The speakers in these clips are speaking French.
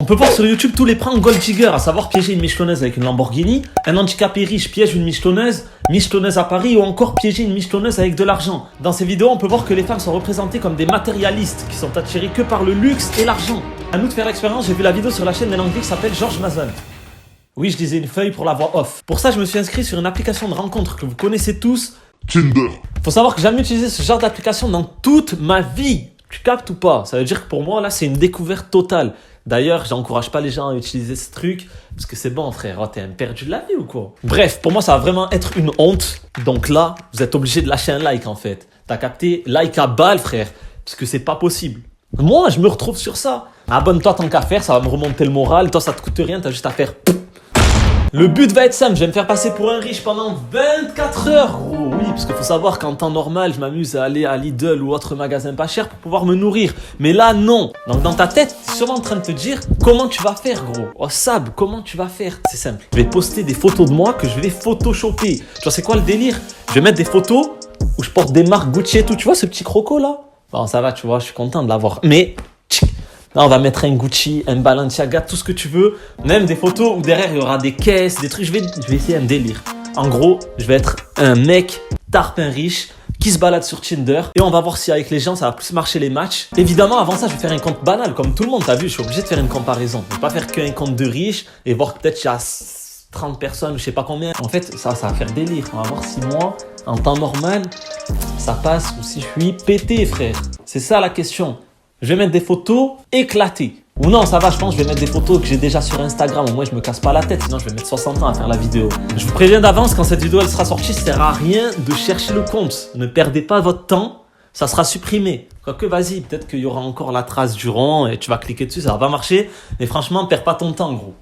peut voir sur YouTube tous les pranks gold digger, à savoir piéger une michetonneuse avec une Lamborghini, un handicapé riche piège une michetonneuse à Paris ou encore piéger une michetonneuse avec de l'argent. Dans ces vidéos, on peut voir que les femmes sont représentées comme des matérialistes qui sont attirées que par le luxe et l'argent. À nous de faire l'expérience, j'ai vu la vidéo sur la chaîne d'un anglais qui s'appelle George Mason. Oui, je lisais une feuille pour la voix off. Pour ça, je me suis inscrit sur une application de rencontre que vous connaissez tous, Tinder. Faut savoir que j'ai jamais utilisé ce genre d'application dans toute ma vie. Tu captes ou pas? Ça veut dire que pour moi, là, c'est une découverte totale. D'ailleurs, j'encourage pas les gens à utiliser ce truc parce que c'est bon, frère. Oh, t'es un perdu de la vie ou quoi? Bref, pour moi, ça va vraiment être une honte. Donc là, vous êtes obligé de lâcher un like en fait. T'as capté? Like à balle, frère. Parce que c'est pas possible. Moi, je me retrouve sur ça. Abonne-toi tant qu'à faire, ça va me remonter le moral. Toi, ça te coûte rien, t'as juste à faire. Le but va être simple, je vais me faire passer pour un riche pendant 24 heures, gros. Oui, parce qu'il faut savoir qu'en temps normal, je m'amuse à aller à Lidl ou autre magasin pas cher pour pouvoir me nourrir. Mais là, non. Donc dans ta tête, tu es sûrement en train de te dire comment tu vas faire, gros. Oh Sab, comment tu vas faire? C'est simple. Je vais poster des photos de moi que je vais photoshopper. Tu vois, c'est quoi le délire? Je vais mettre des photos où je porte des marques Gucci et tout. Tu vois ce petit croco là? Bon, ça va, tu vois, je suis content de l'avoir. Mais... là, on va mettre un Gucci, un Balenciaga, tout ce que tu veux. Même des photos où derrière, il y aura des caisses, des trucs. Je vais essayer un délire. En gros, je vais être un mec tarpin riche qui se balade sur Tinder. Et on va voir si avec les gens, ça va plus marcher les matchs. Évidemment, avant ça, je vais faire un compte banal. Comme tout le monde, t'as vu, je suis obligé de faire une comparaison. Je ne vais pas faire qu'un compte de riche et voir que peut-être il y a 30 personnes ou je sais pas combien. En fait, ça va faire délire. On va voir si moi, en temps normal, ça passe ou si je suis pété, frère. C'est ça la question. Je vais mettre des photos éclatées. Ou non, ça va, je pense que je vais mettre des photos que j'ai déjà sur Instagram. Au moins, je me casse pas la tête. Sinon, je vais mettre 60 ans à faire la vidéo. Je vous préviens d'avance, quand cette vidéo elle sera sortie, ça sert à rien de chercher le compte. Ne perdez pas votre temps. Ça sera supprimé. Quoique, vas-y, peut-être qu'il y aura encore la trace du rond et tu vas cliquer dessus, ça va pas marcher. Mais franchement, perds pas ton temps, gros.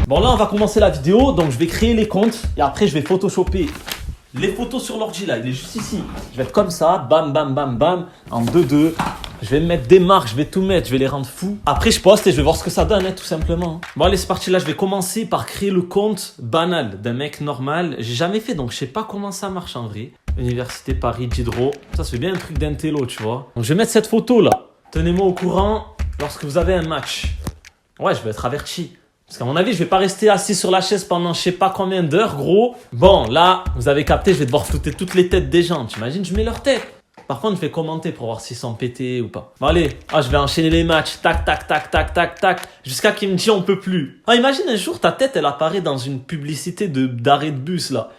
Bon, là, on va commencer la vidéo. Donc, je vais créer les comptes et après, je vais photoshopper les photos sur l'ordi là, il est juste ici. Je vais être comme ça, bam, bam, bam, bam, en 2-2. Je vais mettre des marques, je vais tout mettre, je vais les rendre fous. Après, je poste et je vais voir ce que ça donne, hein, tout simplement. Bon, allez, c'est parti. Là, je vais commencer par créer le compte banal d'un mec normal. J'ai jamais fait, donc je sais pas comment ça marche en vrai. Université Paris, Diderot. Ça, c'est bien un truc d'intello, tu vois. Donc, je vais mettre cette photo là. Tenez-moi au courant lorsque vous avez un match. Ouais, je vais être averti. Parce qu'à mon avis, je vais pas rester assis sur la chaise pendant je sais pas combien d'heures, gros. Bon, là, vous avez capté, je vais devoir flouter toutes les têtes des gens. T'imagines, je mets leur tête. Par contre, je vais commenter pour voir s'ils sont pétés ou pas. Bon, allez, je vais enchaîner les matchs. Tac, tac, tac, tac, tac, tac. Jusqu'à qu'il me dise on peut plus. Imagine un jour, ta tête, elle apparaît dans une publicité d'arrêt de bus, là.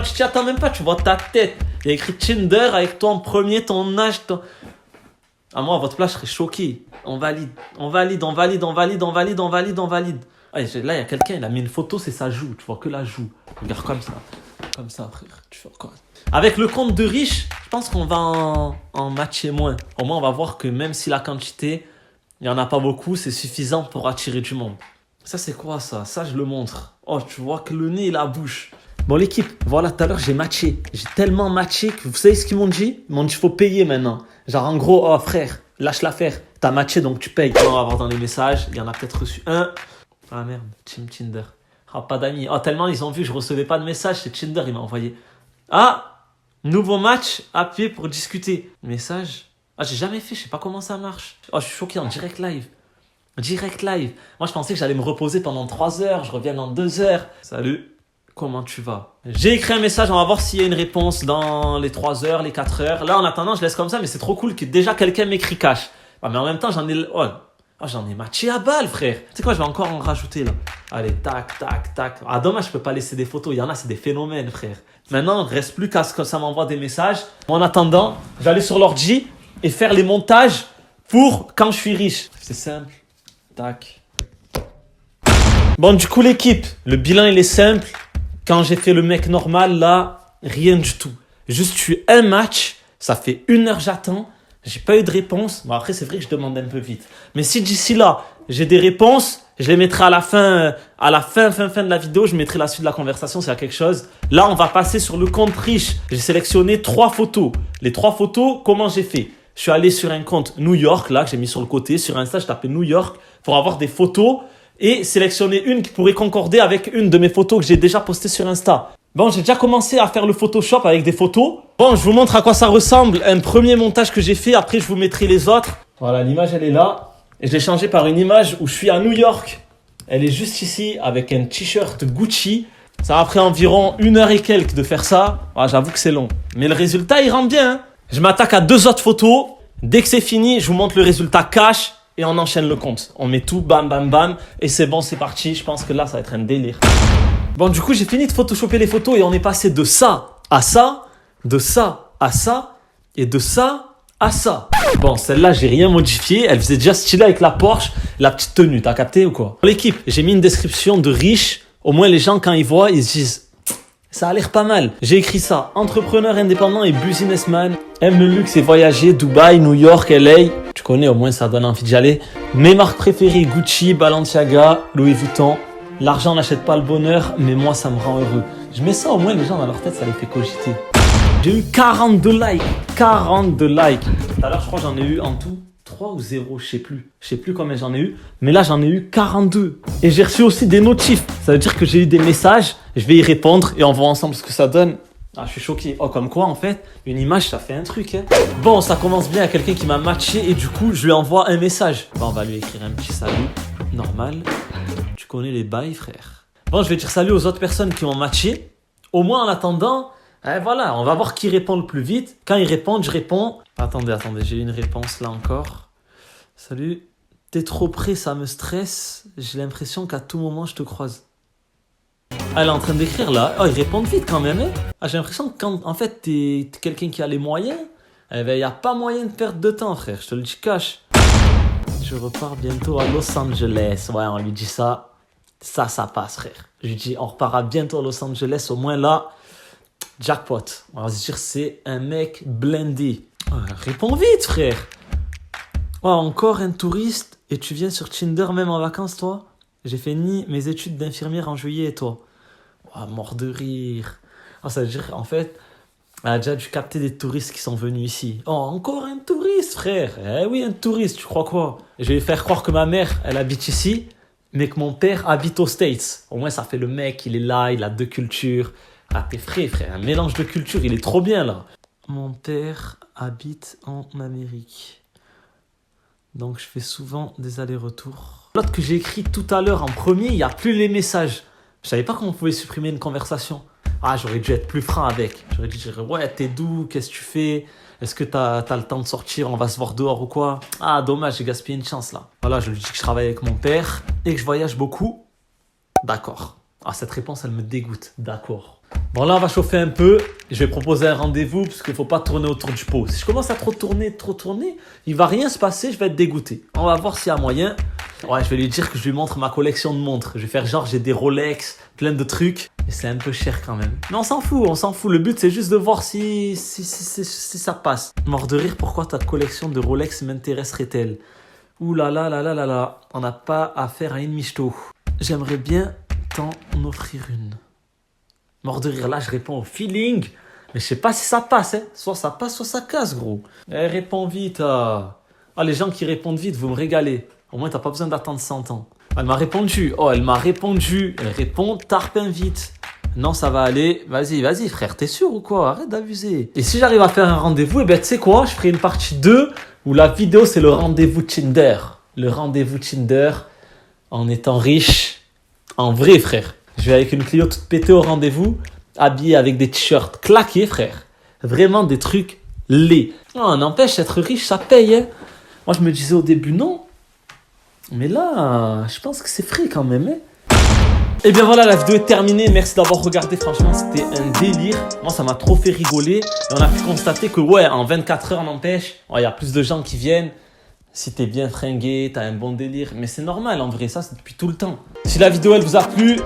Tu t'y attends même pas, tu vois ta tête. Il y a écrit Tinder avec toi en premier, ton âge, Ah, moi, à votre place, je serais choqué. On valide, on valide, on valide, on valide, on valide, on valide, on valide. Ah, là, il y a quelqu'un, il a mis une photo, c'est sa joue. Tu vois que la joue. Regarde comme ça. Comme ça, frère. Tu fais quoi? Avec le compte de riche, je pense qu'on va en matcher moins. Au moins, on va voir que même si la quantité, il n'y en a pas beaucoup, c'est suffisant pour attirer du monde. Ça, c'est quoi ça? Ça, je le montre. Oh, tu vois que le nez et la bouche. Bon, l'équipe, voilà, tout à l'heure, j'ai matché. J'ai tellement matché que vous savez ce qu'ils m'ont dit? Ils m'ont dit, il faut payer maintenant. Genre, en gros, oh frère, lâche l'affaire. T'as matché, donc tu payes. On va voir dans les messages. Il y en a peut-être reçu un. Ah merde, Team Tinder. Ah, pas d'amis. Oh, tellement ils ont vu que je recevais pas de message, c'est Tinder, il m'a envoyé. Ah, nouveau match, appuyez pour discuter. Message. Ah, j'ai jamais fait, je sais pas comment ça marche. Oh, je suis choqué en direct live. Direct live. Moi, je pensais que j'allais me reposer pendant 3 heures, je reviens dans 2 heures. Salut, comment tu vas? J'ai écrit un message, on va voir s'il y a une réponse dans les 3 heures, les 4 heures. Là, en attendant, je laisse comme ça, mais c'est trop cool que déjà quelqu'un m'écrit cash. Ah, mais en même temps, j'en ai matché à balle, frère. Tu sais quoi, je vais encore en rajouter là. Allez, tac, tac, tac. Ah, dommage, je peux pas laisser des photos. Il y en a, c'est des phénomènes, frère. Maintenant, il ne reste plus qu'à ce que ça m'envoie des messages. En attendant, je vais aller sur l'ordi et faire les montages pour quand je suis riche. C'est simple. Tac. Bon, du coup, l'équipe, le bilan, il est simple. Quand j'ai fait le mec normal, là, rien du tout. Juste eu un match. Ça fait 1 heure, j'attends. J'ai pas eu de réponse. Bon, après, c'est vrai que je demande un peu vite. Mais si d'ici là, j'ai des réponses, je les mettrai à la fin de la vidéo. Je mettrai la suite de la conversation s'il y a quelque chose. Là, on va passer sur le compte riche. J'ai sélectionné 3 photos. Les 3 photos, comment j'ai fait? Je suis allé sur un compte New York, là, que j'ai mis sur le côté. Sur Insta, je tapais New York pour avoir des photos et sélectionner une qui pourrait concorder avec une de mes photos que j'ai déjà postées sur Insta. Bon, j'ai déjà commencé à faire le Photoshop avec des photos. Bon, je vous montre à quoi ça ressemble. Un premier montage que j'ai fait. Après, je vous mettrai les autres. Voilà, l'image, elle est là. Et je l'ai changé par une image où je suis à New York. Elle est juste ici avec un t-shirt Gucci. Ça a pris environ 1 heure et quelques de faire ça. Ah, j'avoue que c'est long. Mais le résultat, il rend bien. Hein. Je m'attaque à 2 autres photos. Dès que c'est fini, je vous montre le résultat cash et on enchaîne le compte. On met tout, bam, bam, bam. Et c'est bon, c'est parti. Je pense que là, ça va être un délire. Bon, du coup, j'ai fini de photoshopper les photos et on est passé de ça à ça, de ça à ça et de ça à ça. Bon, celle-là, j'ai rien modifié. Elle faisait déjà stylée avec la Porsche, la petite tenue. T'as capté ou quoi? Pour l'équipe, j'ai mis une description de riche. Au moins, les gens, quand ils voient, ils se disent ça a l'air pas mal. J'ai écrit ça. Entrepreneur indépendant et businessman. Aime le luxe et voyager. Dubaï, New York, LA. Tu connais, au moins, ça donne envie d'y aller. Mes marques préférées, Gucci, Balenciaga, Louis Vuitton. L'argent n'achète pas le bonheur, mais moi, ça me rend heureux. Je mets ça, au moins, les gens, dans leur tête, ça les fait cogiter. J'ai eu 42 likes. 42 likes. Tout à l'heure, je crois que j'en ai eu en tout 3 ou 0, je sais plus. Je sais plus combien j'en ai eu. Mais là, j'en ai eu 42. Et j'ai reçu aussi des notifs. Ça veut dire que j'ai eu des messages. Je vais y répondre et on voit ensemble ce que ça donne. Ah, je suis choqué. Oh, comme quoi, en fait, une image, ça fait un truc. Hein. Bon, ça commence bien à quelqu'un qui m'a matché et du coup, je lui envoie un message. Bon, on va lui écrire un petit salut. Normal. Tu connais les bails, frère. Bon, je vais dire salut aux autres personnes qui m'ont matché. Au moins, en attendant, voilà, on va voir qui répond le plus vite. Quand ils répondent, je réponds. Attendez, j'ai une réponse là encore. Salut. T'es trop près, ça me stresse. J'ai l'impression qu'à tout moment, je te croise. Elle est en train d'écrire là. Oh, ils répondent vite quand même. Hein. Ah, j'ai l'impression que quand en fait t'es quelqu'un qui a les moyens, eh ben, y a pas moyen de perdre de temps, frère. Je te le dis cash. Je repars bientôt à Los Angeles. Ouais, on lui dit ça. Ça passe, frère. Je lui dis, on repartira bientôt à Los Angeles. Au moins là, jackpot. On va se dire, c'est un mec blindé. Ouais, réponds vite, frère. Ouais, encore un touriste et tu viens sur Tinder même en vacances, toi? J'ai fini mes études d'infirmière en juillet et toi? Oh, mort de rire. Oh, ça veut dire, en fait, elle a déjà dû capter des touristes qui sont venus ici. Oh, encore un touriste, frère. Eh oui, un touriste, tu crois quoi? Je vais faire croire que ma mère, elle habite ici, mais que mon père habite aux States. Au moins, ça fait le mec, il est là, il a 2 cultures. Ah, t'es frais, frère. Un mélange de cultures, il est trop bien, là. Mon père habite en Amérique. Donc, je fais souvent des allers-retours. L'autre que j'ai écrit tout à l'heure en premier, il n'y a plus les messages. Je savais pas comment on pouvait supprimer une conversation. Ah, j'aurais dû être plus franc avec. J'aurais dû dire, ouais, t'es d'où? Qu'est-ce que tu fais? Est-ce que t'as le temps de sortir? On va se voir dehors ou quoi? Ah, dommage, j'ai gaspillé une chance là. Voilà, je lui dis que je travaille avec mon père et que je voyage beaucoup. D'accord. Ah, cette réponse, elle me dégoûte. D'accord. Bon, là, on va chauffer un peu. Je vais proposer un rendez-vous parce qu'il ne faut pas tourner autour du pot. Si je commence à trop tourner, il va rien se passer, je vais être dégoûté. On va voir s'il y a moyen. Ouais, je vais lui dire que je lui montre ma collection de montres. Je vais faire genre, j'ai des Rolex, plein de trucs. Et c'est un peu cher quand même. Mais on s'en fout. Le but, c'est juste de voir si ça passe. Mort de rire, pourquoi ta collection de Rolex m'intéresserait-elle? Ouh là là là là là là. On n'a pas affaire à une michto. J'aimerais bien t'en offrir une. Mort de rire, là, je réponds au feeling. Mais je sais pas si ça passe, hein. Soit ça passe, soit ça casse, gros. Réponds vite. Ah, les gens qui répondent vite, vous me régalez. Au moins, t'as pas besoin d'attendre 100 ans. Elle m'a répondu. Oh, elle m'a répondu. Elle répond, tarpin vite. Non, ça va aller. Vas-y, frère, t'es sûr ou quoi? Arrête d'abuser. Et si j'arrive à faire un rendez-vous, eh ben, tu sais quoi? Je ferai une partie 2 où la vidéo, c'est le rendez-vous Tinder. Le rendez-vous Tinder en étant riche. En vrai, frère. Je vais avec une Clio toute pétée au rendez-vous, habillée avec des t-shirts claqués, frère. Vraiment des trucs laids. Oh, n'empêche, être riche, ça paye. Hein. Moi, je me disais au début non. Mais là, je pense que c'est frais quand même. Hein. Et bien voilà, la vidéo est terminée. Merci d'avoir regardé. Franchement, c'était un délire. Moi, ça m'a trop fait rigoler. Et on a pu constater que, ouais, en 24 heures, n'empêche, il y a plus de gens qui viennent. Si t'es bien fringué, t'as un bon délire. Mais c'est normal, en vrai, ça, c'est depuis tout le temps. Si la vidéo, elle vous a plu,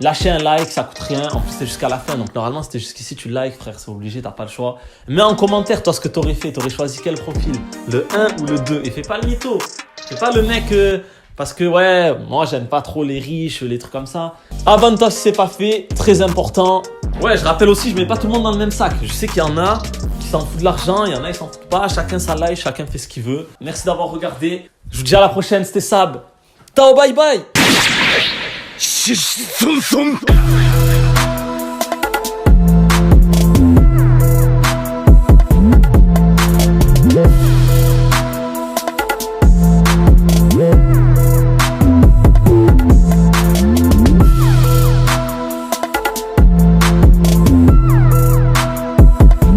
lâchez un like, ça coûte rien. En plus, c'est jusqu'à la fin. Donc, normalement, c'était jusqu'ici, tu likes, frère. C'est obligé, t'as pas le choix. Mets en commentaire, toi, ce que t'aurais fait. T'aurais choisi quel profil? Le 1 ou le 2? Et fais pas le mytho. Fais pas le mec... parce que, ouais, moi, j'aime pas trop les riches, les trucs comme ça. Abonne-toi si c'est pas fait. Très important. Ouais, je rappelle aussi, je mets pas tout le monde dans le même sac. Je sais qu'il y en a qui s'en foutent de l'argent. Il y en a qui s'en foutent pas. Chacun sa life, chacun fait ce qu'il veut. Merci d'avoir regardé. Je vous dis à la prochaine. C'était Sab. Ciao, bye bye.